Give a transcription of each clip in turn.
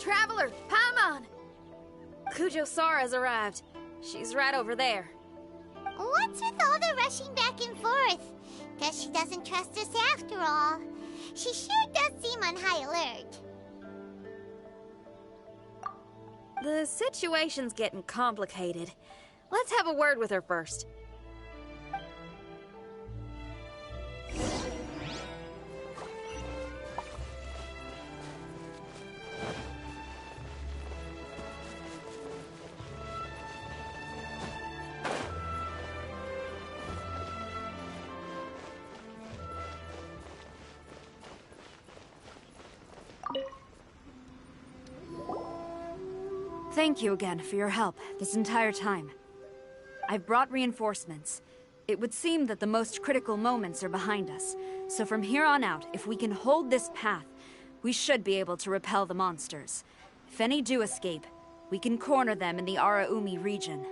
Traveler, Paimon! Kujo-Sara's arrived. She's right over there. What's with all the rushing back and forth? Guess she doesn't trust us after all. She sure does seem on high alert. The situation's getting complicated. Let's have a word with her first. Thank you again for your help this entire time. I've brought reinforcements. It would seem that the most critical moments are behind us, so from here on out, if we can hold this path, we should be able to repel the monsters. If any do escape, we can corner them in the Araumi region.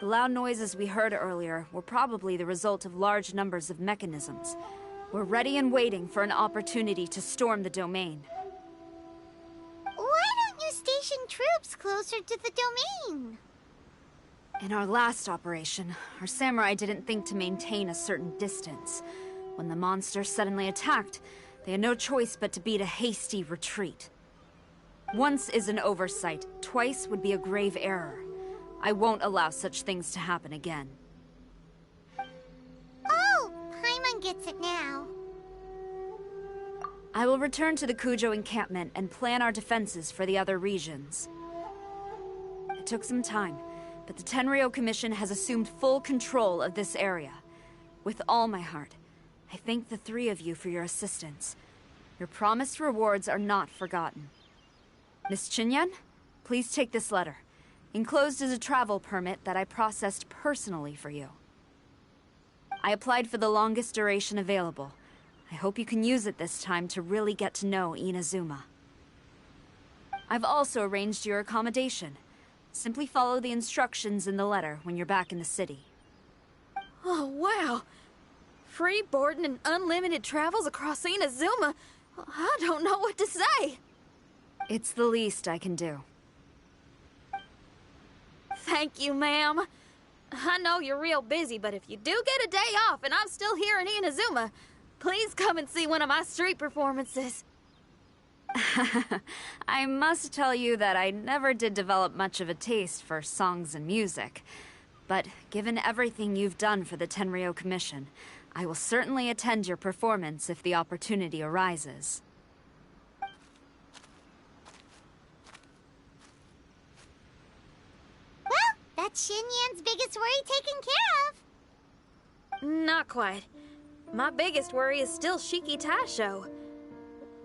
The loud noises we heard earlier were probably the result of large numbers of mechanisms. We're ready and waiting for an opportunity to storm the domain. Why don't you station troops closer to the domain? In our last operation, our samurai didn't think to maintain a certain distance. When the monster suddenly attacked, they had no choice but to beat a hasty retreat. Once is an oversight, twice would be a grave error. I won't allow such things to happen again. Oh, Paimon gets it now. I will return to the Kujo encampment and plan our defenses for the other regions. It took some time, but the Tenryou Commission has assumed full control of this area. With all my heart, I thank the three of you for your assistance. Your promised rewards are not forgotten. Miss Chinyan, please take this letter. Enclosed is a travel permit that I processed personally for you. I applied for the longest duration available. I hope you can use it this time to really get to know Inazuma. I've also arranged your accommodation. Simply follow the instructions in the letter when you're back in the city. Oh, wow! Free boarding and unlimited travels across Inazuma? I don't know what to say! It's the least I can do. Thank you, ma'am. I know you're real busy, but if you do get a day off and I'm still here in Inazuma, please come and see one of my street performances. I must tell you that I never did develop much of a taste for songs and music. But given everything you've done for the Tenryou Commission, I will certainly attend your performance if the opportunity arises. Well, that's Xinyan's biggest worry taken care of. Not quite. My biggest worry is still Shiki Taisho.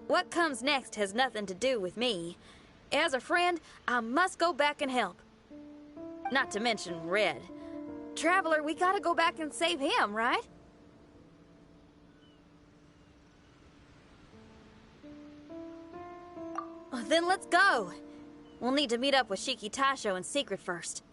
What comes next has nothing to do with me. As a friend, I must go back and help. Not to mention Red. Traveler, we gotta go back and save him, right? Then let's go. We'll need to meet up with Shiki Taisho in secret first.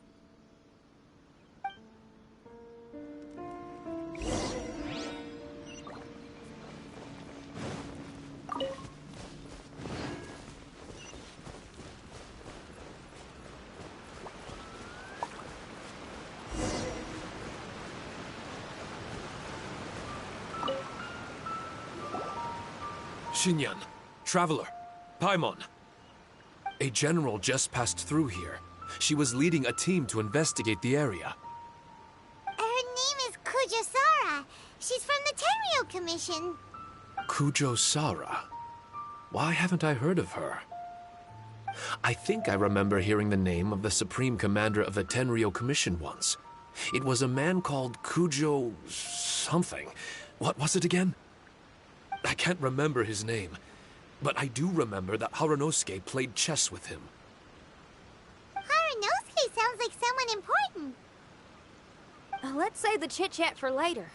Xinyan, Traveler, Paimon. A general just passed through here. She was leading a team to investigate the area. Her name is Kujo-Sara. She's from the Tenryou Commission. Kujo-Sara? Why haven't I heard of her? I think I remember hearing the name of the Supreme Commander of the Tenryou Commission once. It was a man called Kujo... something. What was it again? I can't remember his name, but I do remember that Haranosuke played chess with him. Haranosuke sounds like someone important. Let's save the chit-chat for later.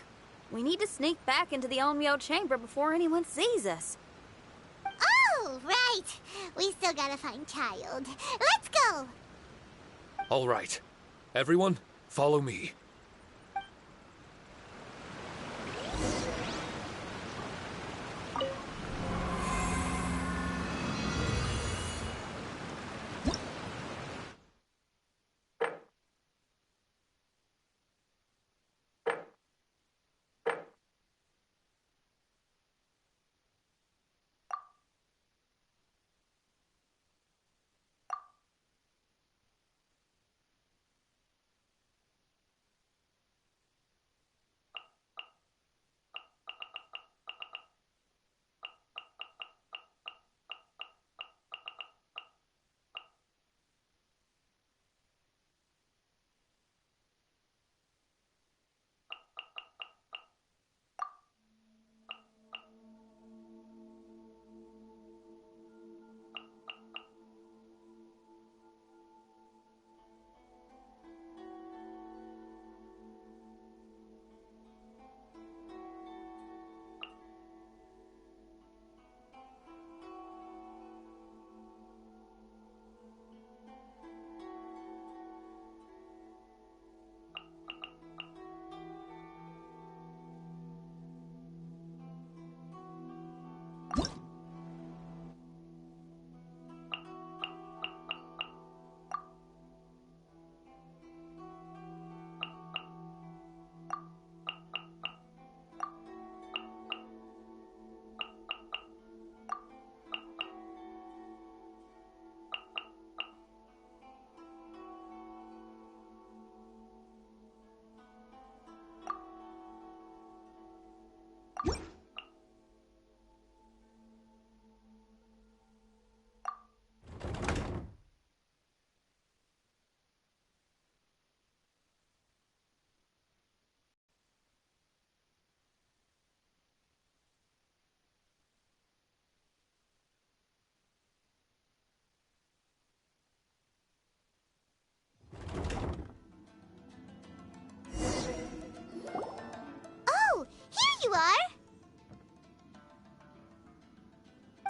We need to sneak back into the Onmyo chamber before anyone sees us. Oh, right. We still gotta find Child. Let's go! All right. Everyone, follow me.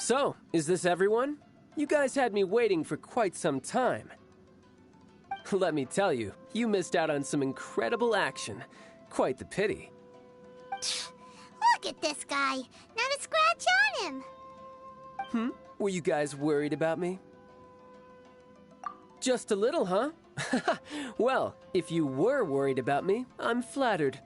So, is this everyone? You guys had me waiting for quite some time. Let me tell you, you missed out on some incredible action. Quite the pity. Look at this guy. Not a scratch on him. Were you guys worried about me? Just a little, huh? Well, if you were worried about me, I'm flattered.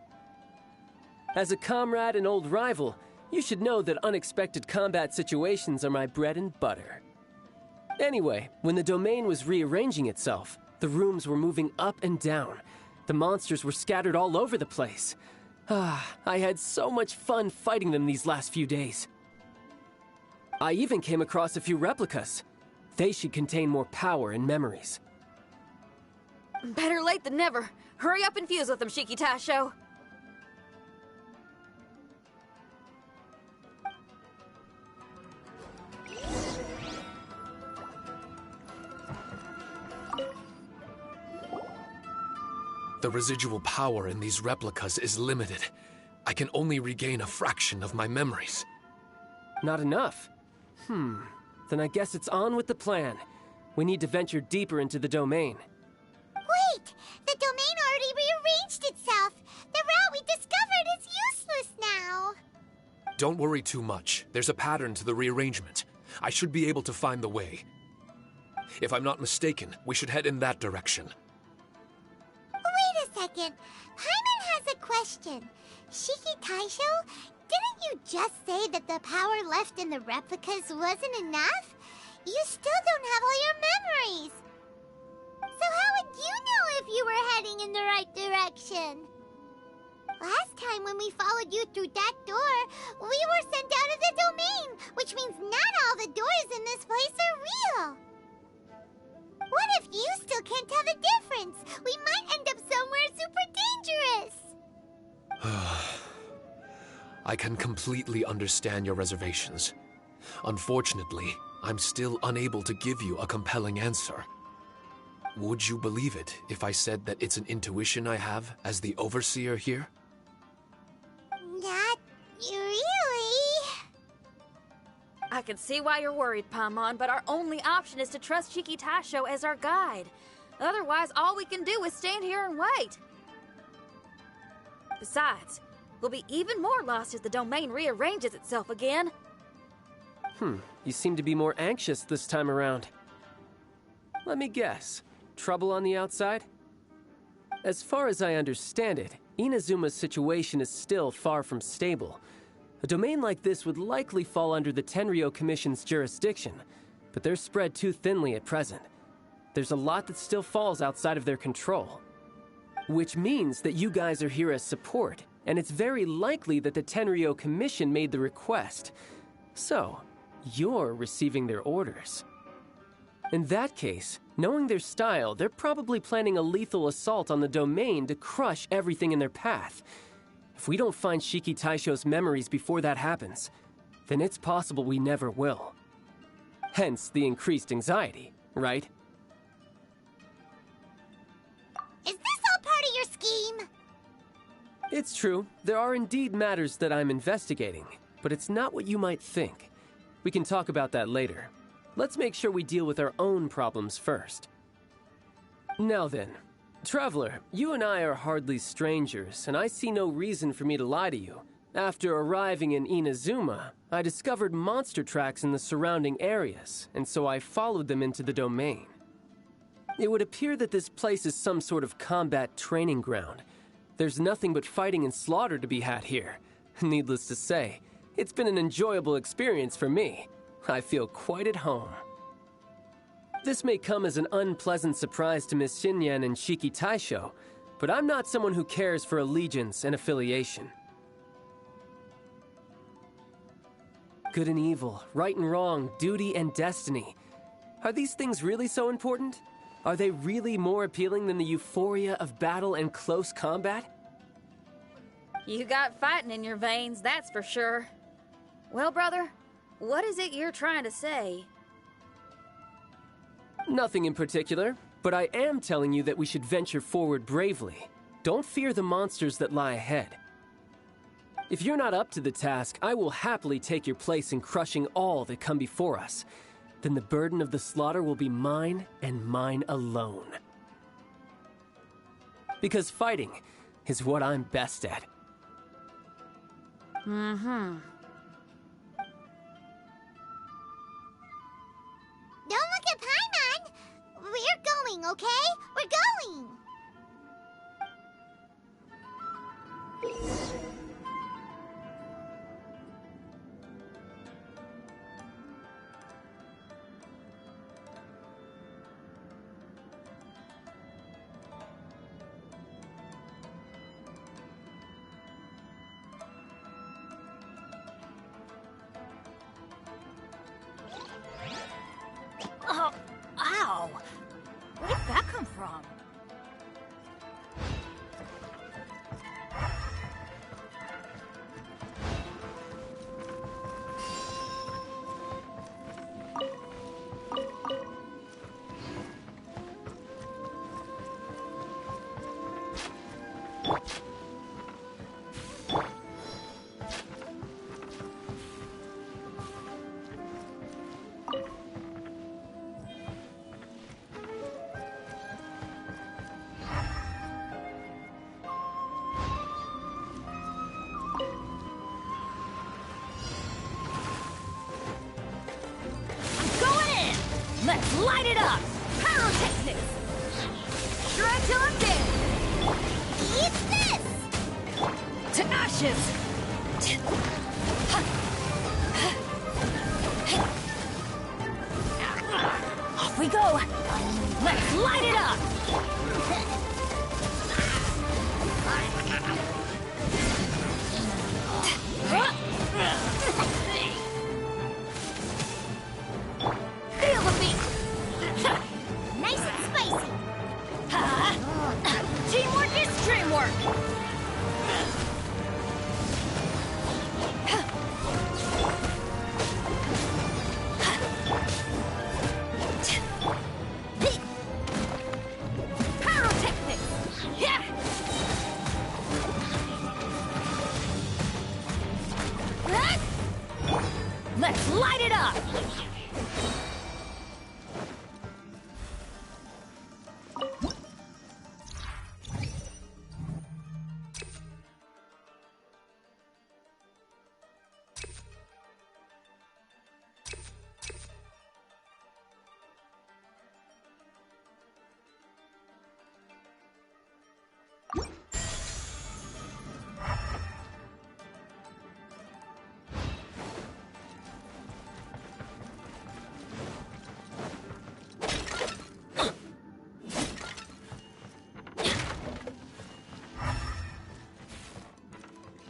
As a comrade and old rival, you should know that unexpected combat situations are my bread and butter. Anyway, when the domain was rearranging itself, the rooms were moving up and down. The monsters were scattered all over the place. I had so much fun fighting them these last few days. I even came across a few replicas. They should contain more power and memories. Better late than never. Hurry up and fuse with them, Shiki Tasho. The residual power in these replicas is limited. I can only regain a fraction of my memories. Not enough? Then I guess it's on with the plan. We need to venture deeper into the domain. Wait! The domain already rearranged itself! The route we discovered is useless now! Don't worry too much. There's a pattern to the rearrangement. I should be able to find the way. If I'm not mistaken, we should head in that direction. Wait a second. Paimon has a question. Shiki Taisho, didn't you just say that the power left in the replicas wasn't enough? You still don't have all your memories. So how would you know if you were heading in the right direction? Last time when we followed you through that door, we were sent out of the domain, which means not all the doors in this place are real. What if you still can't tell the difference? We might end up somewhere super dangerous. I can completely understand your reservations. Unfortunately, I'm still unable to give you a compelling answer. Would you believe it if I said that it's an intuition I have as the overseer here? Not really. I can see why you're worried, Paimon, but our only option is to trust Shiki Tasho as our guide. Otherwise, all we can do is stand here and wait. Besides, we'll be even more lost if the domain rearranges itself again. You seem to be more anxious this time around. Let me guess. Trouble on the outside? As far as I understand it, Inazuma's situation is still far from stable. A domain like this would likely fall under the Tenryou Commission's jurisdiction, but they're spread too thinly at present. There's a lot that still falls outside of their control. Which means that you guys are here as support, and it's very likely that the Tenryou Commission made the request. So, you're receiving their orders. In that case, knowing their style, they're probably planning a lethal assault on the domain to crush everything in their path. If we don't find Shiki Taisho's memories before that happens, then it's possible we never will. Hence the increased anxiety, right? Is this all part of your scheme? It's true, there are indeed matters that I'm investigating, but it's not what you might think. We can talk about that later. Let's make sure we deal with our own problems first. Now then, Traveler, you and I are hardly strangers, and I see no reason for me to lie to you. After arriving in Inazuma, I discovered monster tracks in the surrounding areas, and so I followed them into the domain. It would appear that this place is some sort of combat training ground. There's nothing but fighting and slaughter to be had here. Needless to say, it's been an enjoyable experience for me. I feel quite at home. This may come as an unpleasant surprise to Miss Xinyan and Shiki Taisho, but I'm not someone who cares for allegiance and affiliation. Good and evil, right and wrong, duty and destiny. Are these things really so important? Are they really more appealing than the euphoria of battle and close combat? You got fighting in your veins, that's for sure. Well, brother, what is it you're trying to say? Nothing in particular, but I am telling you that we should venture forward bravely. Don't fear the monsters that lie ahead. If you're not up to the task, I will happily take your place in crushing all that come before us. Then the burden of the slaughter will be mine and mine alone. Because fighting is what I'm best at. Mm-hmm. Don't look at Paimon! We're going, okay? We're going! Oh, ow! Where did that come from? Let's light it up! Pyrotechnics! Shred till I'm dead! Eat this! To ashes! Off we go! Let's light it up! Feel the beat! Nice and spicy! Teamwork is dreamwork! Pyrotechnics! Yeah! Let's light it up!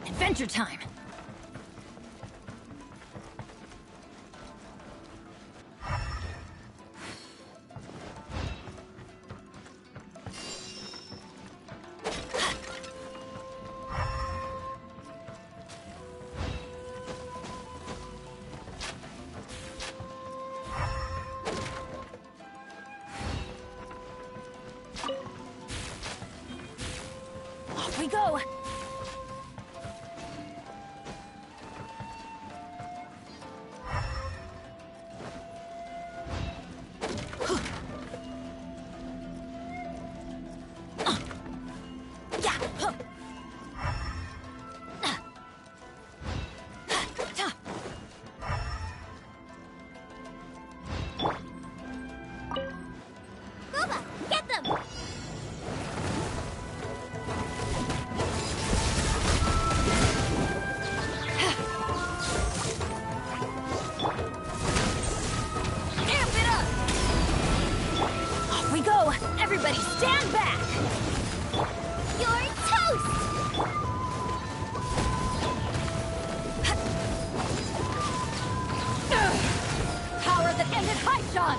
Adventure time! Off we go! Booba, get them! Amp it up! Off we go! Everybody stand back! You're toast! Power that ended Haishan!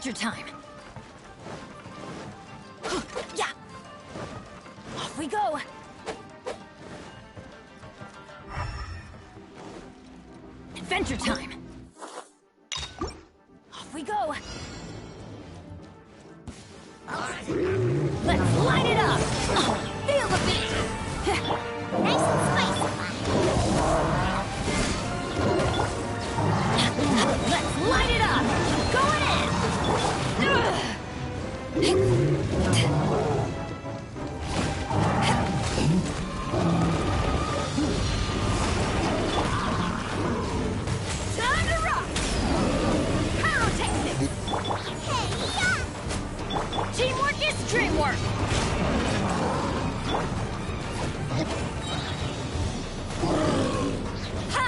Adventure time! Yeah! Off we go! Adventure time! Off we go! Let's light it up! Feel the beat! Nice and spicy. Let's light it up! Going in! Time to rock! Pyrotechnic! Hey, yeah! Teamwork is dreamwork! Ha!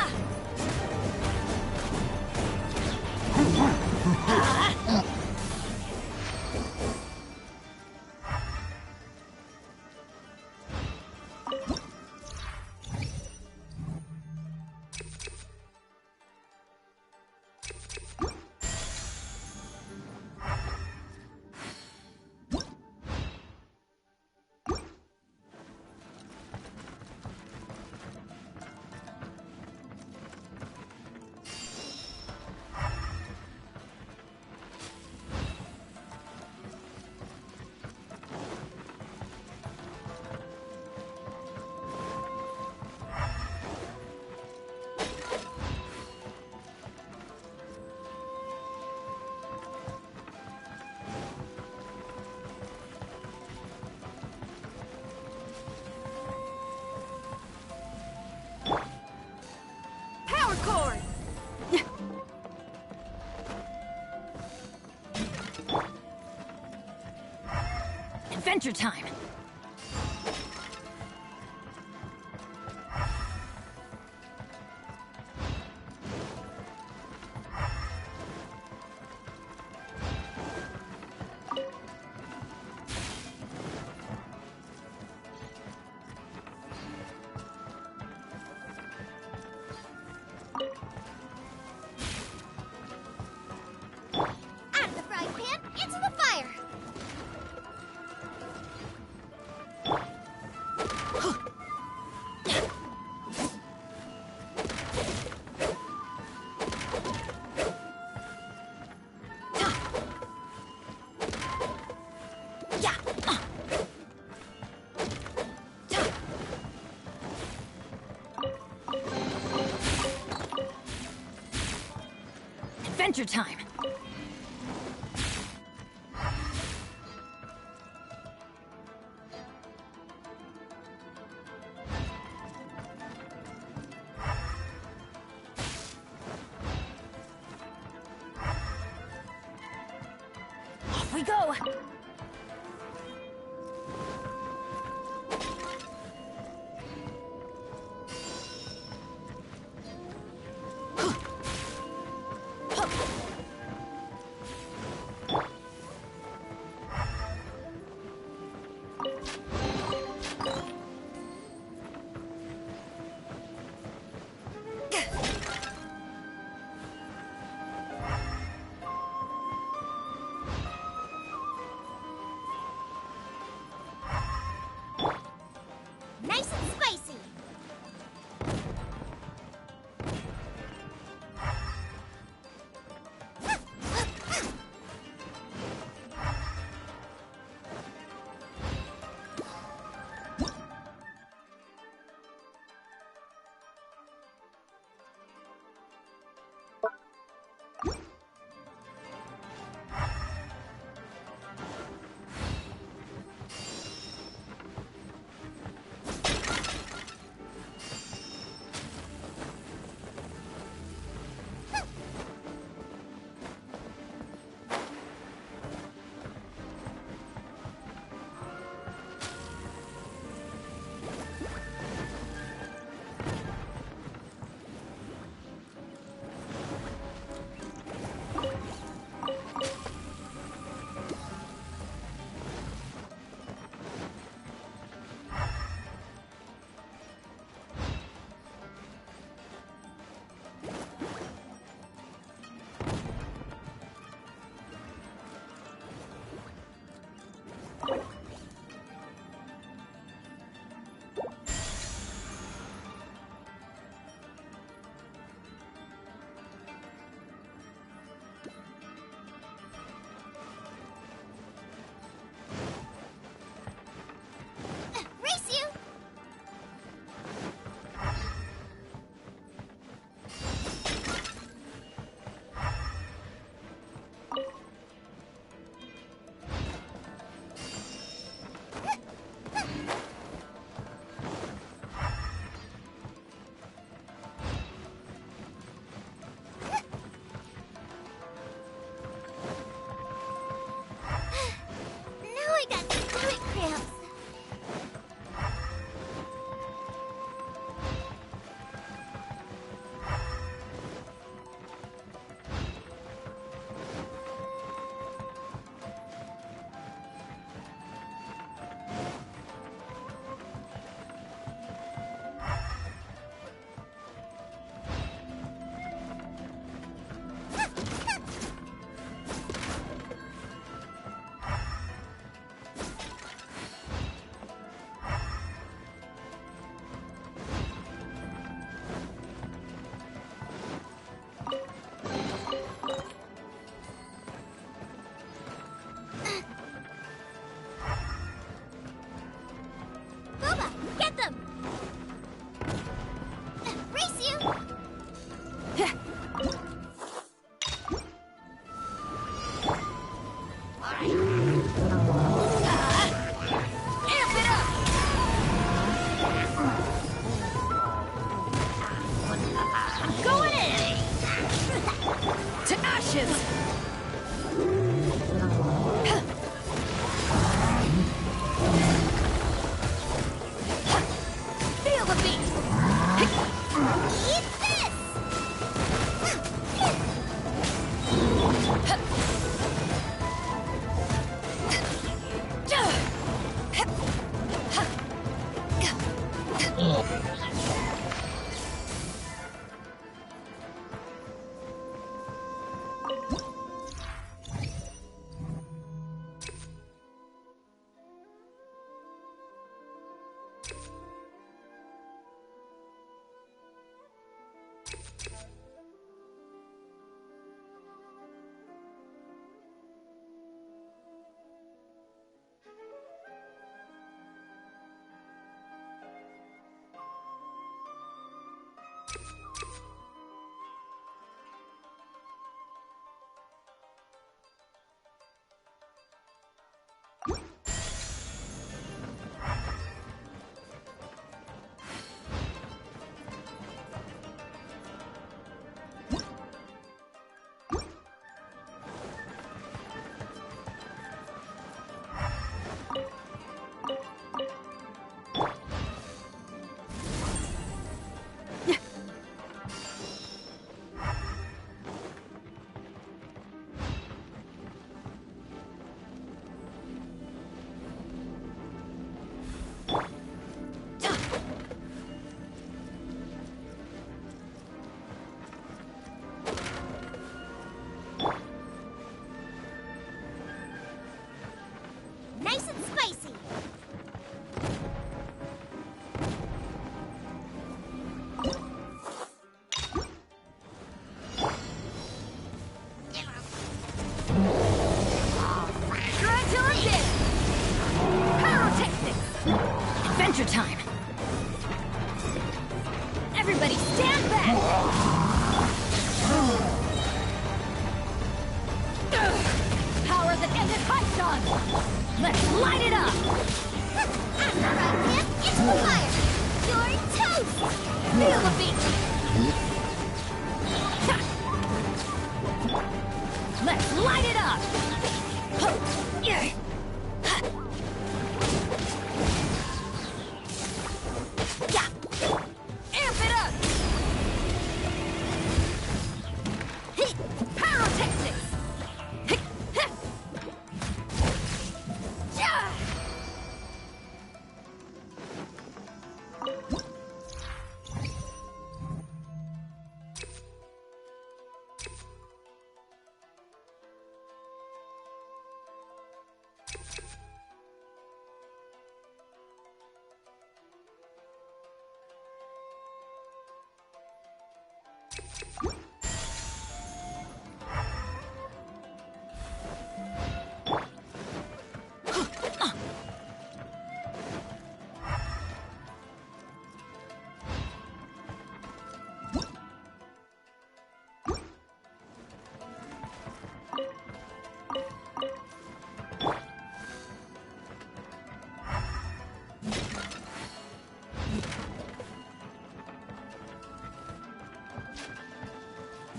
Power cord! Adventure time! Out of the frying pan, into the fire! Yeah! Adventure time! Off we go! Soldier time! Everybody stand back! Power that ended Python! Let's light it up! After I dip into the fire, you're toast! Feel the beat! Let's light it up! Yeah. Amp it up! Pyrotechnics!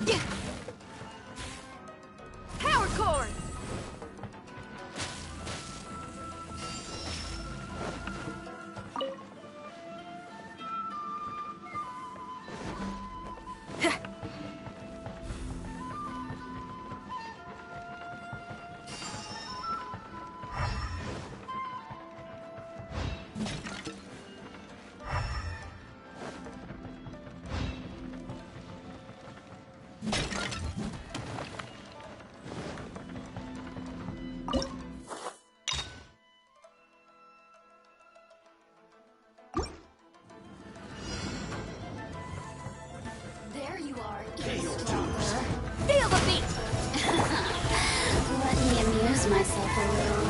Yeah. Power cord! There you are, eavesdropper. Feel the beat! Let me amuse myself a little.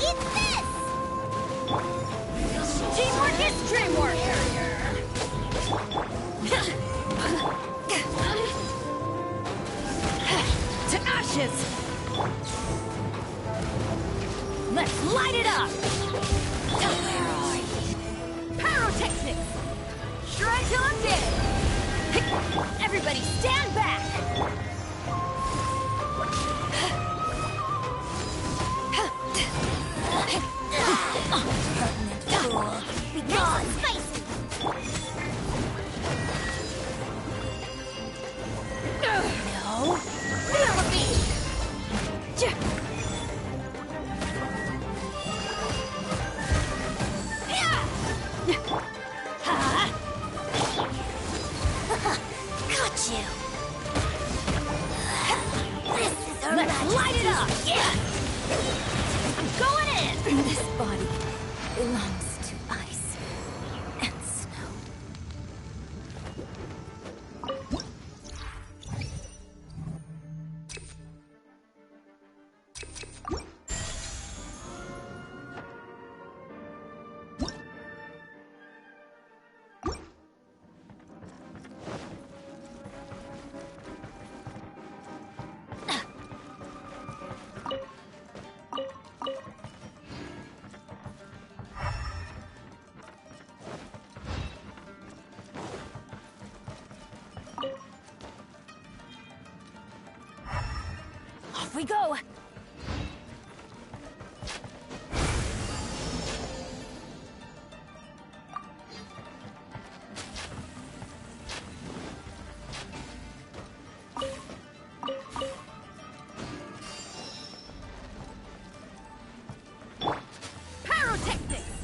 Eat this! Teamwork is dreamwork! To ashes! Let's light it up! Pyrotechnics! Shrine till I'm dead! Everybody stand back! Be gone! Spicy! No! Feel the beat! Got you! This is our Let's light it up! Yeah! I'm going in! This body belongs to ice and snow. Off we go! Pyrotechnics!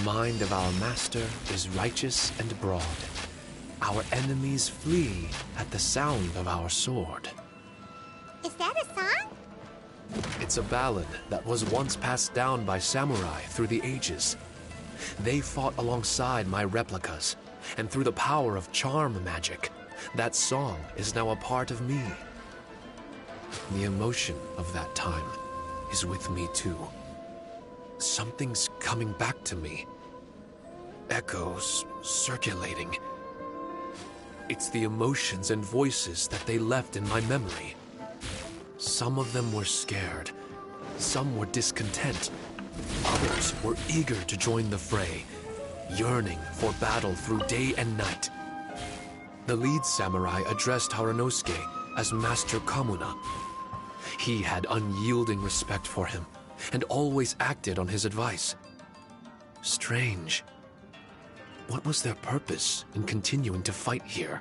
mind of our master is righteous and broad. Our enemies flee at the sound of our sword. Is that a song? It's a ballad that was once passed down by samurai through the ages. They fought alongside my replicas, and through the power of charm magic, that song is now a part of me. The emotion of that time is with me too. Something's coming back to me. Echoes circulating. It's the emotions and voices that they left in my memory. Some of them were scared. Some were discontent. Others were eager to join the fray, yearning for battle through day and night. The lead samurai addressed Haranosuke as Master Kamuna. He had unyielding respect for him, and always acted on his advice. Strange. What was their purpose in continuing to fight here?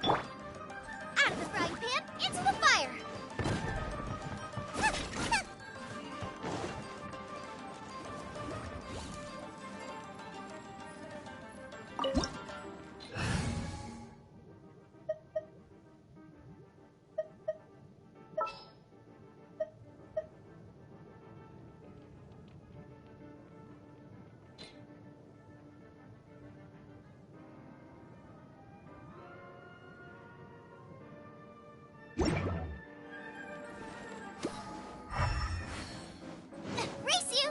Out of the frying pan, into the fire! Race you!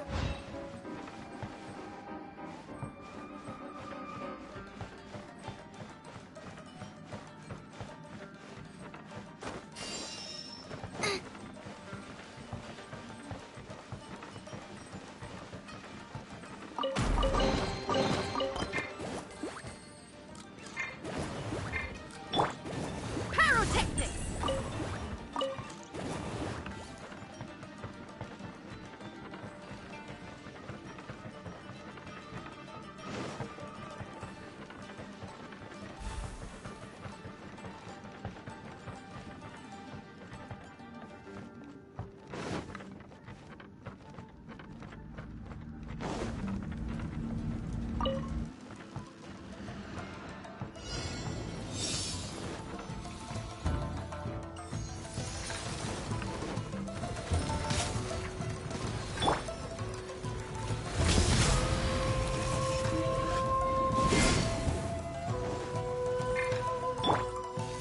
Pyrotechnics!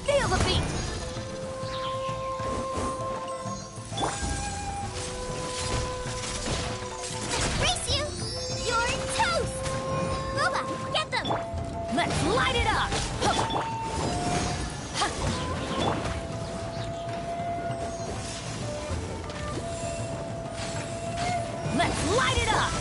Feel the beat! Race you! You're toast! Boba, get them! Let's light it up! Let's light it up!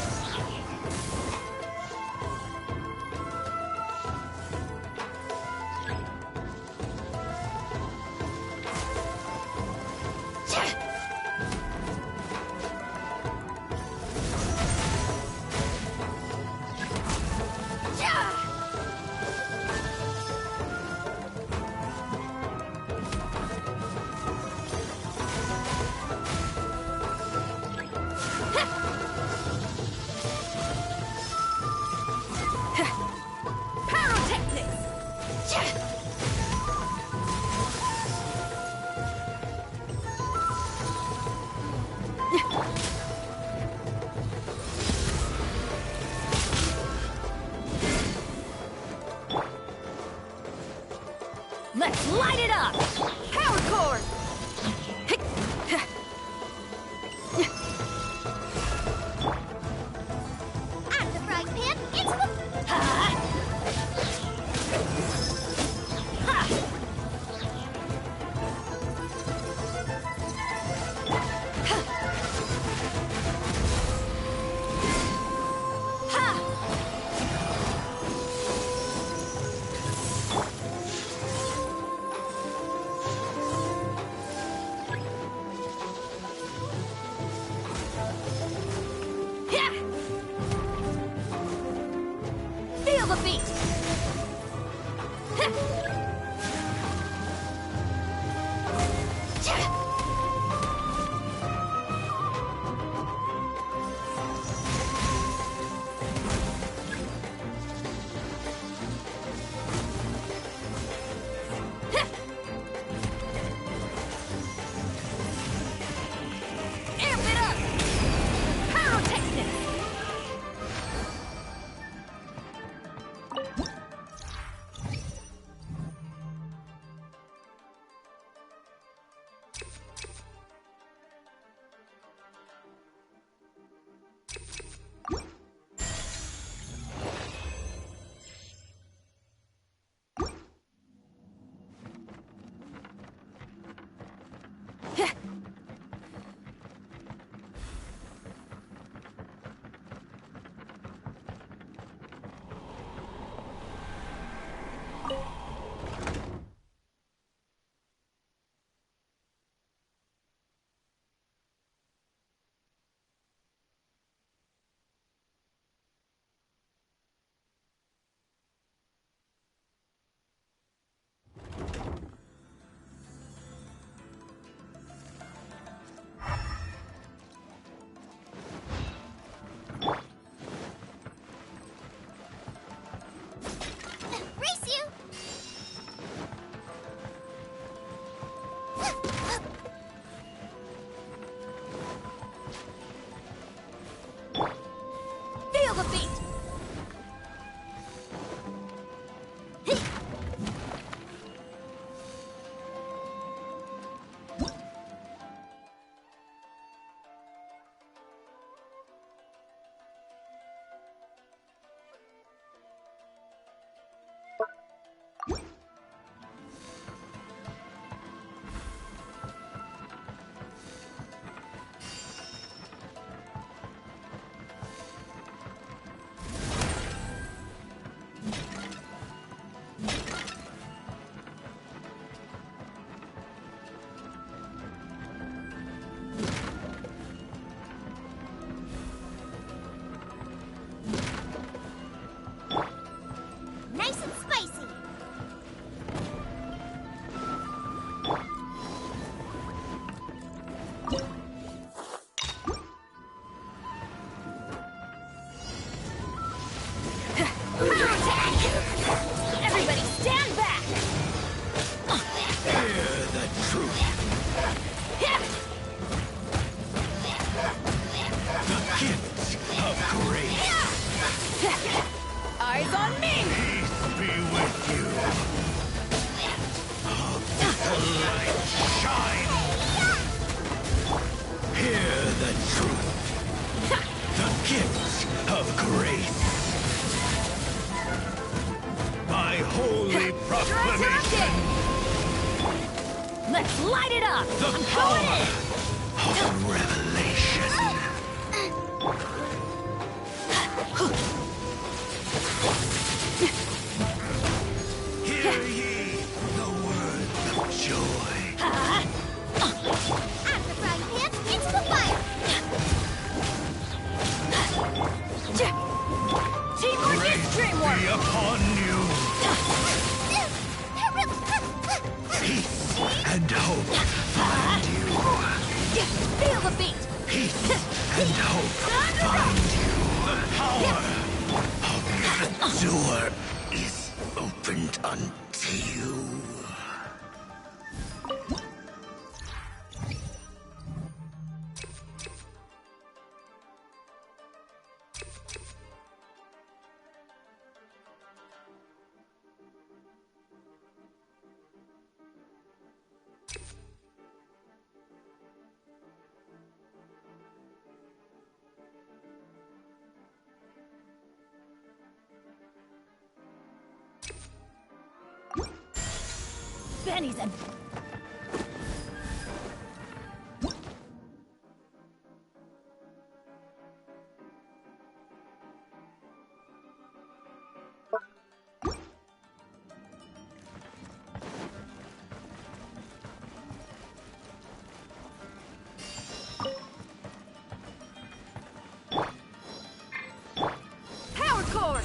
Pyrotechnics! Let's light it up! Power cord! Out of the frying pan, into the... Ha! Ha! Feel the beat! Feel the beat! Nice and spicy! Everybody stand back! Hear the truth. The gift of grace. Eyes on me! Peace be with you. The light shine. Hear the truth. The gift of grace. My holy proclamation. Let's light it up! The I'm power going in! of revelation. Hear ye the words of joy. Out of the frying pan, into the fire! Teamwork Grace is dreamwork! be upon you. Peace and hope find you. Feel the beat! Peace and hope find you. The power of the door is opened unto you. Benny's a... Power core!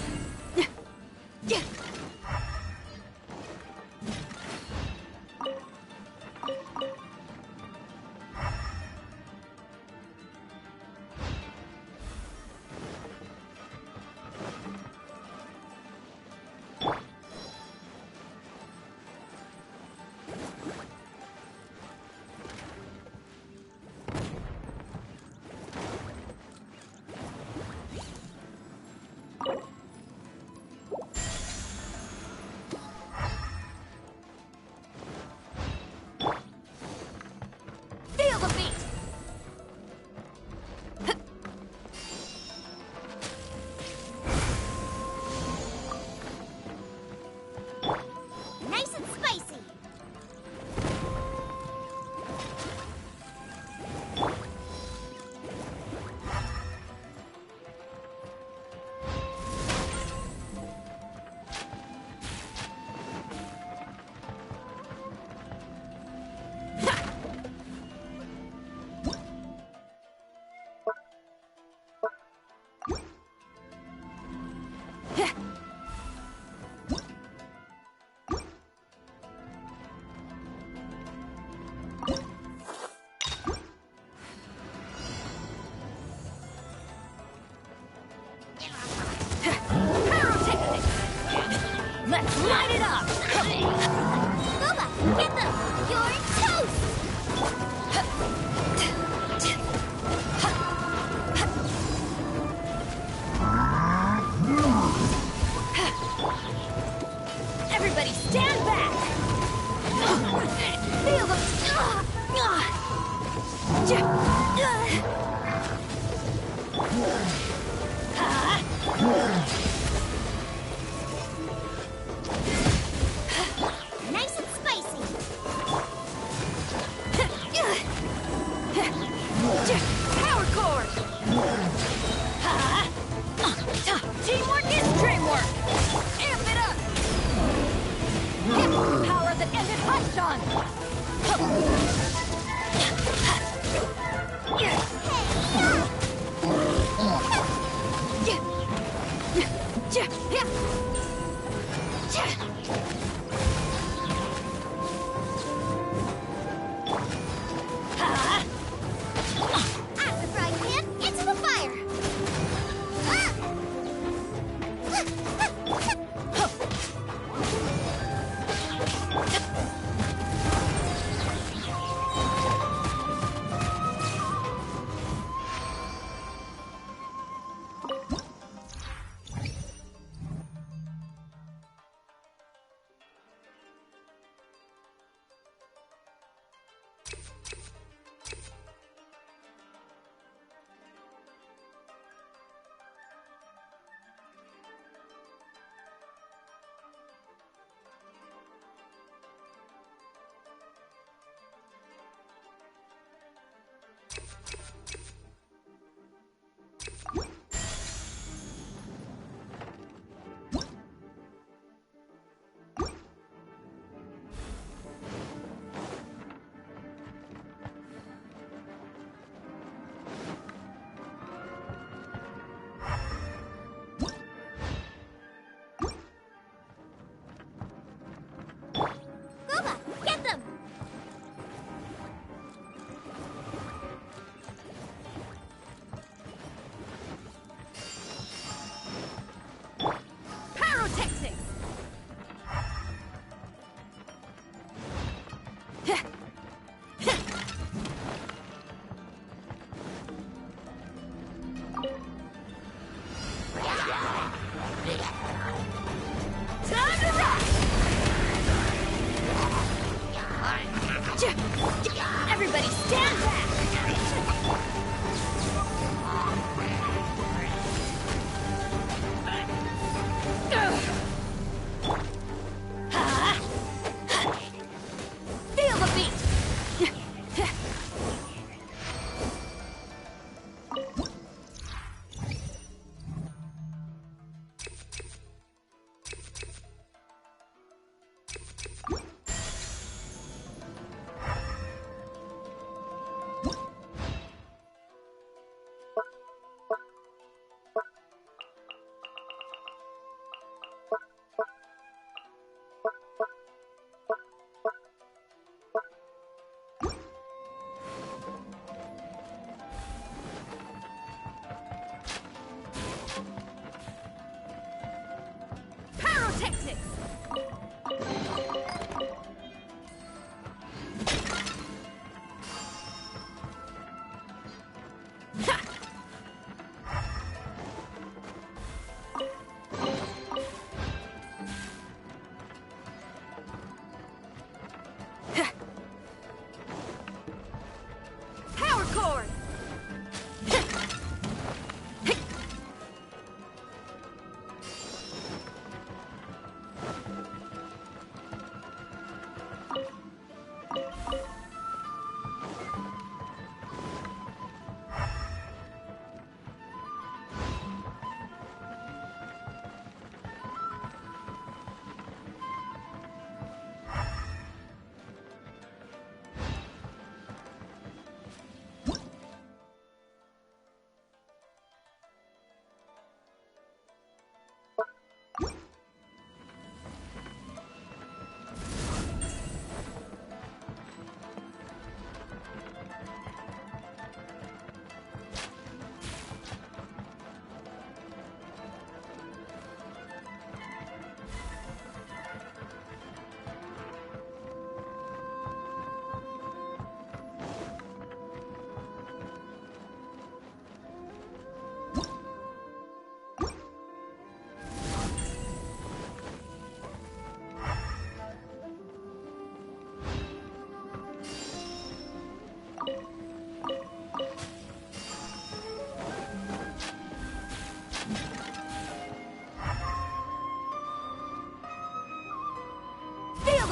Feel the beat! Nice and spicy! Let's light it up! Boba, get them! You're toast! Nice and spicy. Power chord! Teamwork is dreamwork! Amp it up! Power that ended Hudson!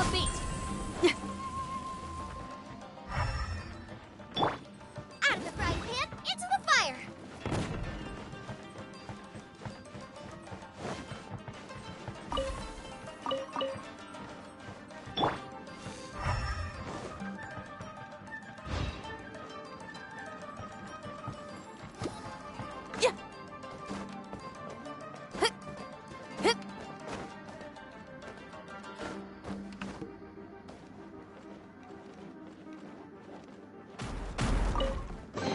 a beat. Out of the frying pan, into the fire! Yeah. Hip. Hip.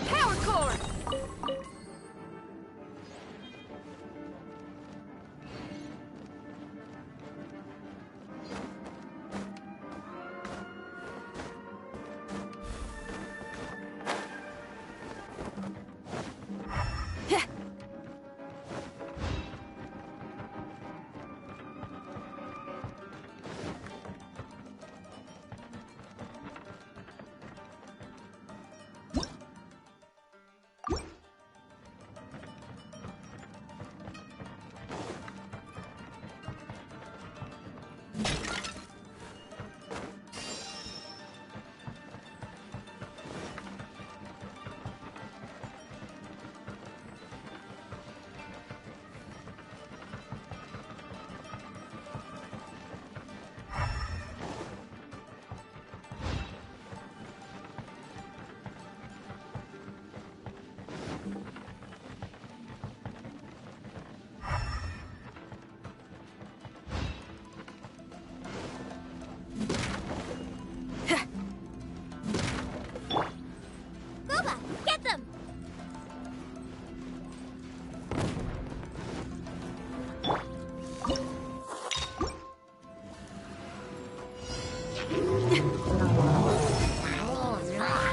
Power cord. Yeah. Boba, get them!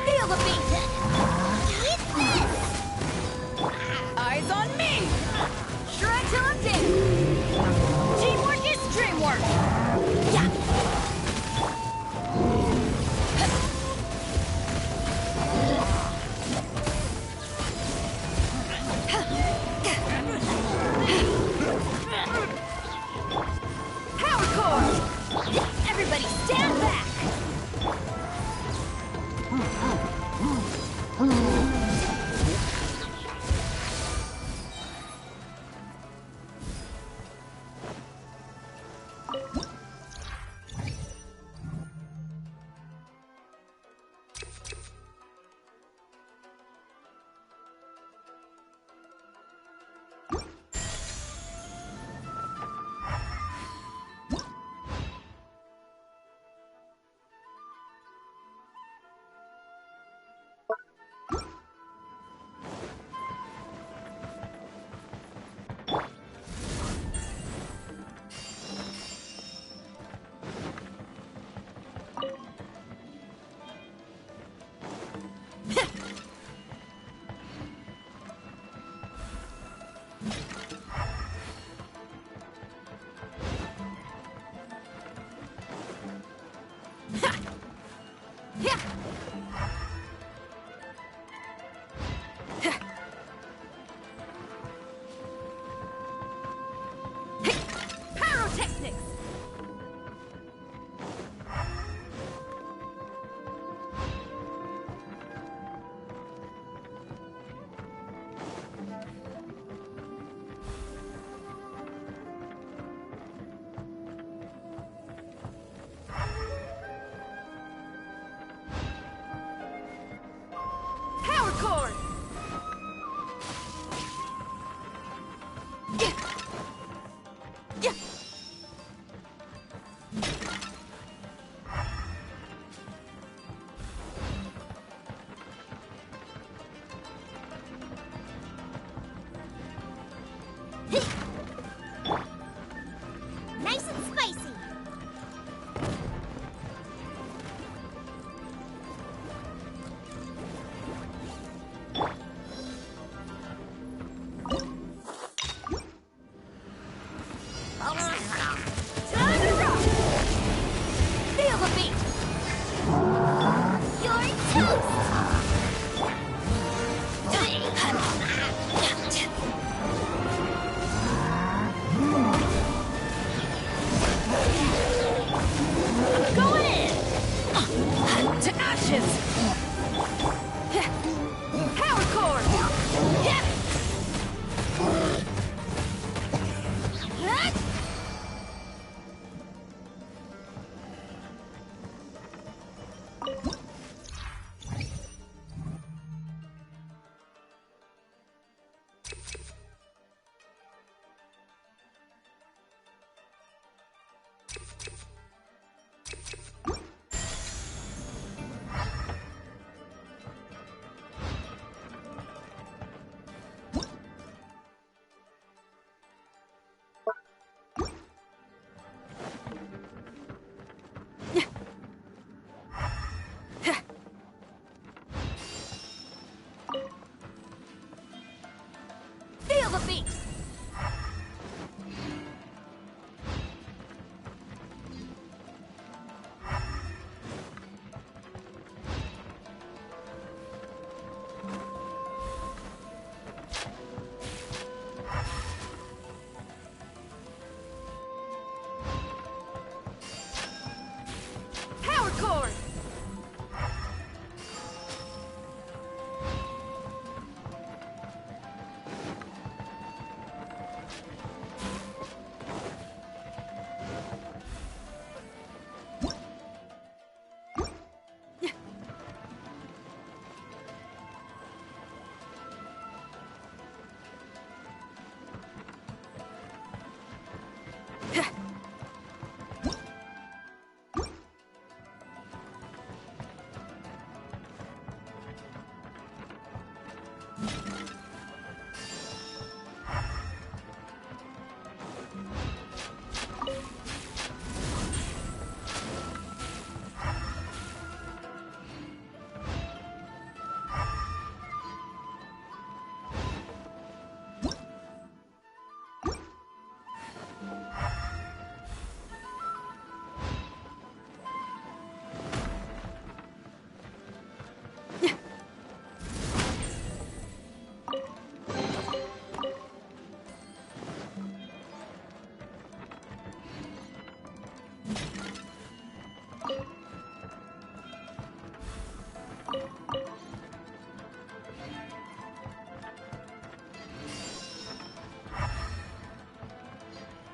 Feel the beat. Eat this! Eyes on me! Shred till I'm dead. Teamwork is dreamwork! Yeah. Feel the beat! Power cord!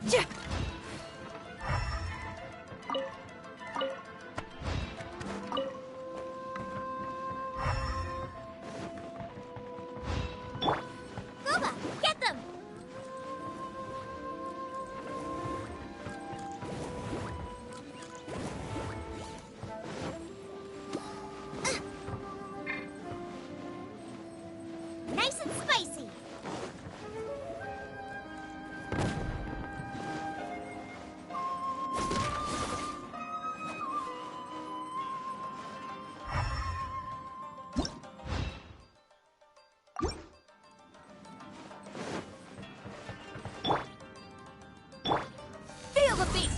Yeah. Booba, get them! Nice and spicy! Feel the beat!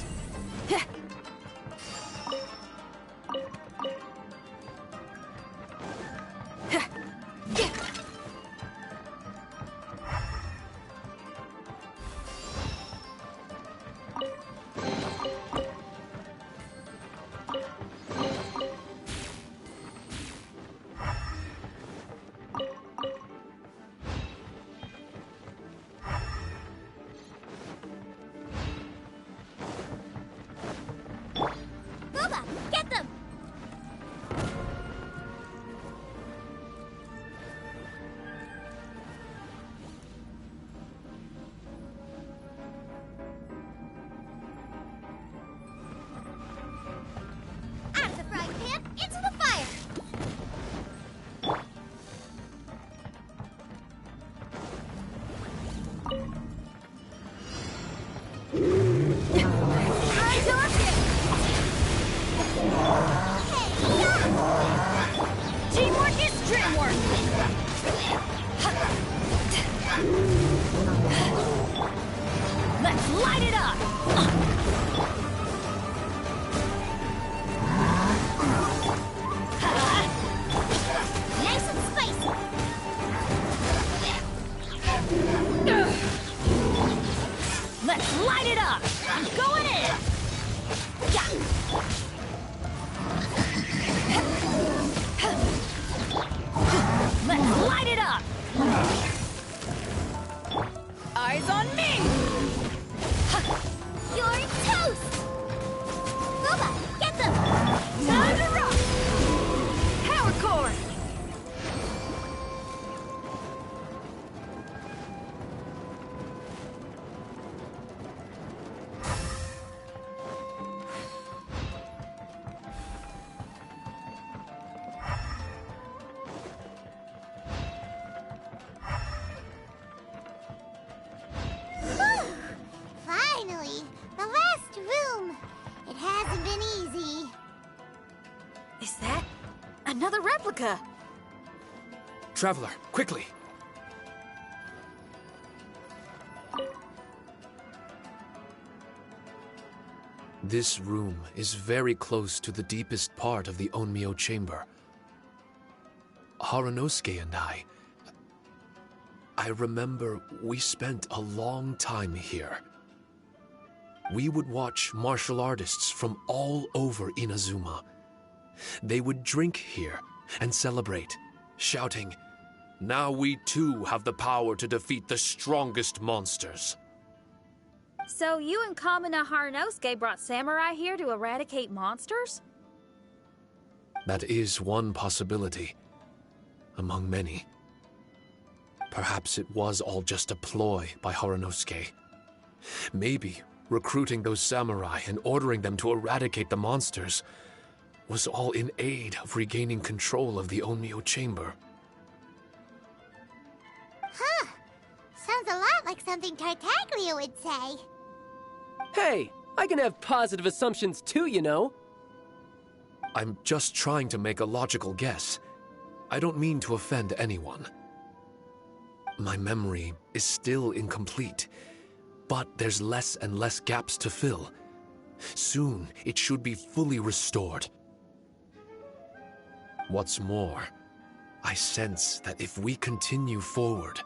Booba, get them! Out of the frying pan, into the fire! Teamwork is dreamwork! Let's light it up! Nice and spicy! Let's light it up! I'm going in! Let's light it up! Eyes on me! You're toast! Booba, get them! Time to rock! Power cord! Finally, the last room. It hasn't been easy. Is that another replica? Traveler, quickly! This room is very close to the deepest part of the Onmyo chamber. Haranosuke and I remember we spent a long time here. We would watch martial artists from all over Inazuma. They would drink here and celebrate, shouting, "Now we too have the power to defeat the strongest monsters." So you and Kamina Haranosuke brought samurai here to eradicate monsters? That is one possibility, among many. Perhaps it was all just a ploy by Haranosuke. Maybe recruiting those samurai and ordering them to eradicate the monsters was all in aid of regaining control of the Onmyo chamber. Huh. Sounds a lot like something Tartaglia would say. Hey, I can have positive assumptions too, you know. I'm just trying to make a logical guess. I don't mean to offend anyone. My memory is still incomplete, but there's less and less gaps to fill. Soon, it should be fully restored. What's more, I sense that if we continue forward,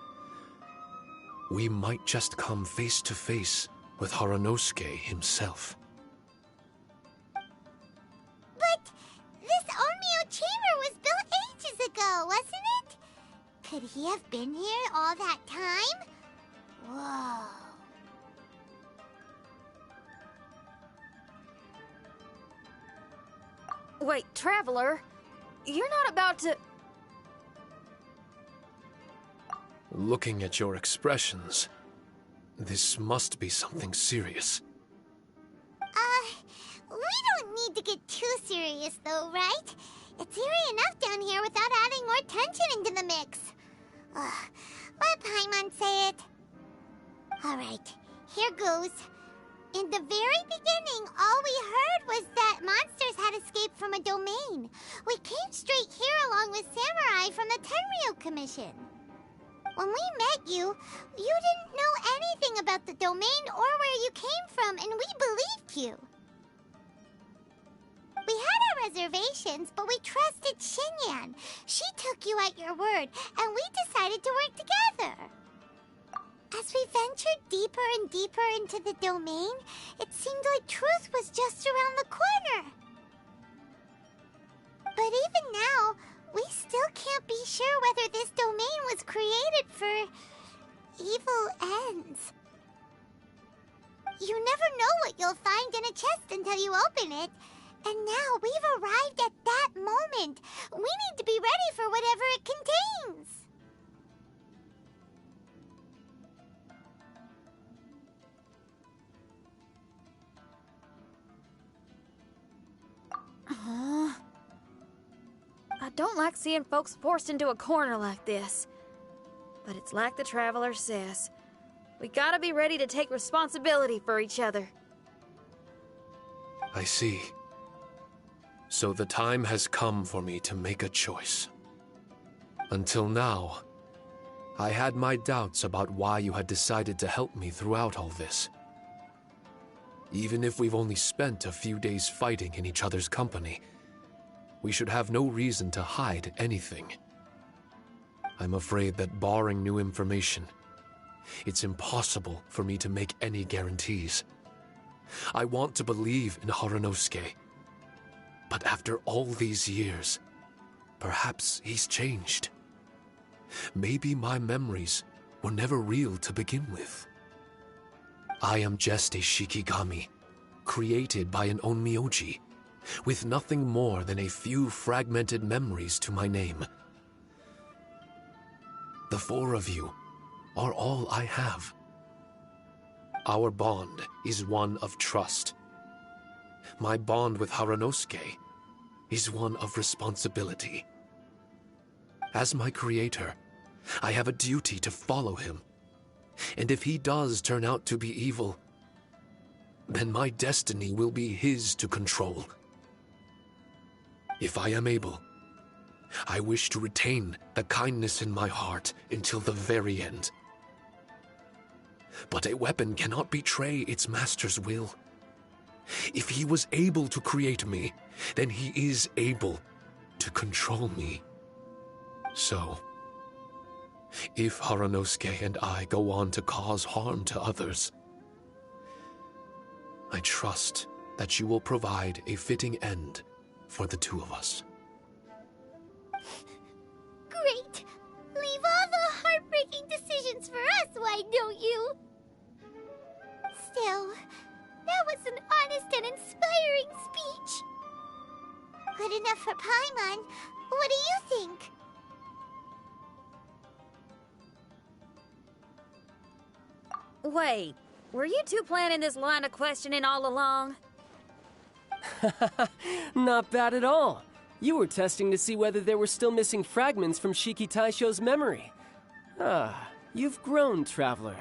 we might just come face to face with Haranosuke himself. But this Onmyo chamber was built ages ago, wasn't it? Could he have been here all that time? Whoa. Wait, Traveler, you're not about to... Looking at your expressions, this must be something serious. We don't need to get too serious though, right? It's eerie enough down here without adding more tension into the mix. Let Paimon say it. Alright, here goes. In the very beginning, all we heard was that monsters had escaped from a domain. We came straight here along with samurai from the Tenryou Commission. When we met you, you didn't know anything about the domain or where you came from, and we believed you. We had our reservations, but we trusted Xinyan. She took you at your word, and we decided to work together. As we ventured deeper and deeper into the domain, it seemed like truth was just around the corner. But even now, we still can't be sure whether this domain was created for evil ends. You never know what you'll find in a chest until you open it. And now we've arrived at that moment. We need to be ready for whatever it contains. I don't like seeing folks forced into a corner like this. But it's like the Traveler says. We gotta be ready to take responsibility for each other. I see. So the time has come for me to make a choice. Until now, I had my doubts about why you had decided to help me throughout all this. Even if we've only spent a few days fighting in each other's company, we should have no reason to hide anything. I'm afraid that barring new information, it's impossible for me to make any guarantees. I want to believe in Haranosuke. But after all these years, perhaps he's changed. Maybe my memories were never real to begin with. I am just a Shikigami, created by an Onmyoji, with nothing more than a few fragmented memories to my name. The four of you are all I have. Our bond is one of trust. My bond with Haranosuke is one of responsibility. As my creator, I have a duty to follow him. And if he does turn out to be evil, then my destiny will be his to control. If I am able, I wish to retain the kindness in my heart until the very end. But a weapon cannot betray its master's will. If he was able to create me, then he is able to control me. So, if Haranosuke and I go on to cause harm to others, I trust that you will provide a fitting end for the two of us. Great! Leave all the heartbreaking decisions for us, why don't you? Still, that was an honest and inspiring speech. Good enough for Paimon. What do you think? Wait, were you two planning this line of questioning all along? Not bad at all. You were testing to see whether there were still missing fragments from Shiki Taisho's memory. Ah, you've grown, Traveler.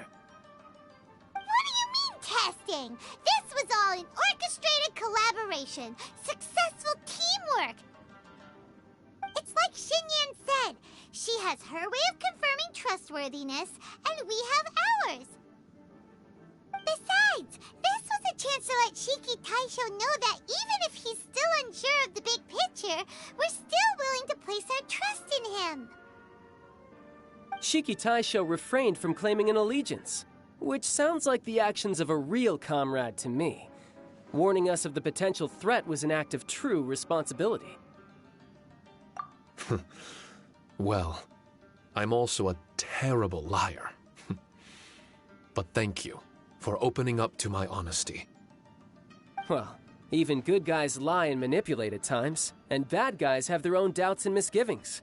What do you mean, testing? This was all an orchestrated collaboration. Successful teamwork. It's like Xinyan said. She has her way of confirming trustworthiness, and we have ours. Besides, this was a chance to let Shiki Taisho know that even if he's still unsure of the big picture, we're still willing to place our trust in him. Shiki Taisho refrained from claiming an allegiance, which sounds like the actions of a real comrade to me. Warning us of the potential threat was an act of true responsibility. Well, I'm also a terrible liar. But thank you for opening up to my honesty. Well, even good guys lie and manipulate at times, and bad guys have their own doubts and misgivings.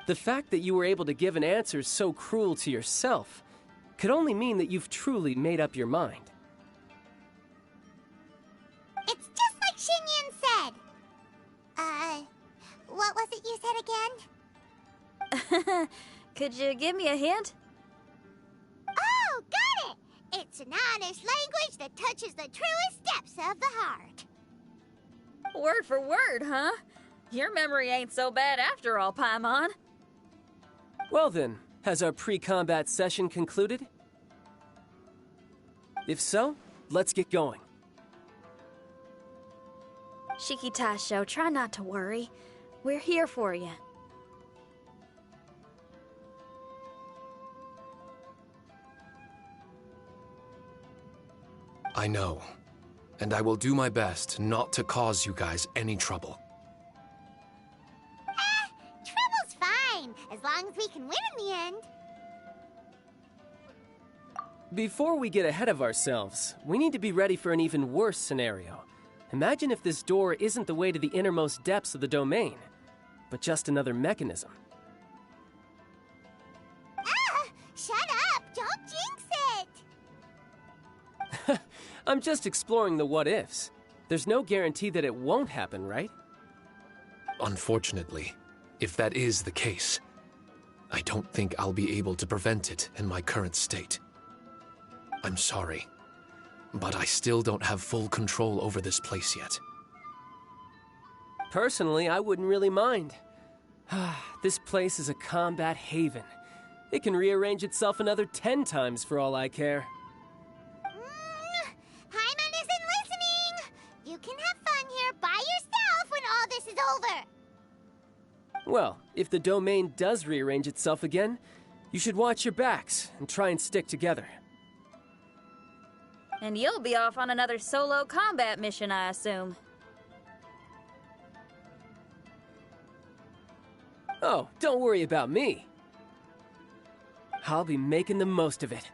The fact that you were able to give an answer so cruel to yourself could only mean that you've truly made up your mind. It's just like Xinyan said. What was it you said again? Could you give me a hint? Oh, got it! It's an honest language that touches the truest depths of the heart. Word for word, huh? Your memory ain't so bad after all, Paimon. Well then, has our pre-combat session concluded? If so, let's get going. Shiki Taisho, try not to worry. We're here for you. I know, and I will do my best not to cause you guys any trouble. Trouble's fine, as long as we can win in the end. Before we get ahead of ourselves, we need to be ready for an even worse scenario. Imagine if this door isn't the way to the innermost depths of the domain, but just another mechanism. Shut up! Don't jinx it! I'm just exploring the what-ifs. There's no guarantee that it won't happen, right? Unfortunately, if that is the case, I don't think I'll be able to prevent it in my current state. I'm sorry, but I still don't have full control over this place yet. Personally, I wouldn't really mind. This place is a combat haven. It can rearrange itself another 10 times for all I care. Paimon isn't listening! You can have fun here by yourself when all this is over! Well, if the domain does rearrange itself again, you should watch your backs and try and stick together. And you'll be off on another solo combat mission, I assume. Oh, don't worry about me. I'll be making the most of it.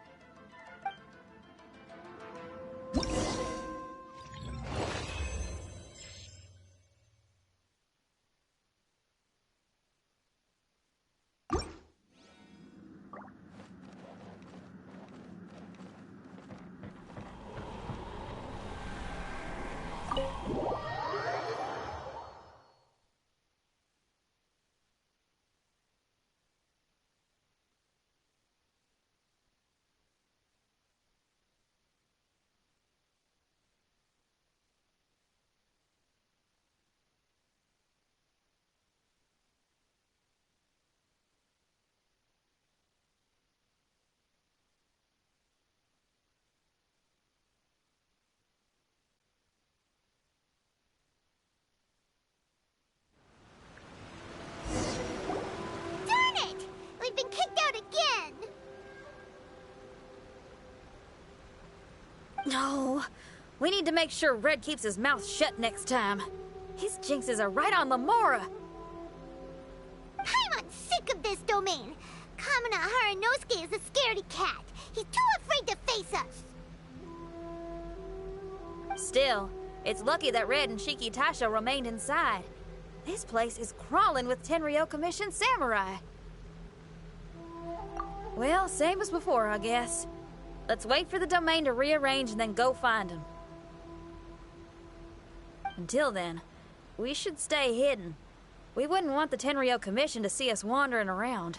No, we need to make sure Red keeps his mouth shut next time. His jinxes are right on Lamora. Paimon's sick of this domain. Kamina Haranosuke is a scaredy cat. He's too afraid to face us. Still, it's lucky that Red and Shiki Taisho remained inside. This place is crawling with Tenryo Commission samurai. Well, same as before, I guess. Let's wait for the domain to rearrange and then go find them. Until then, we should stay hidden. We wouldn't want the Tenryo Commission to see us wandering around.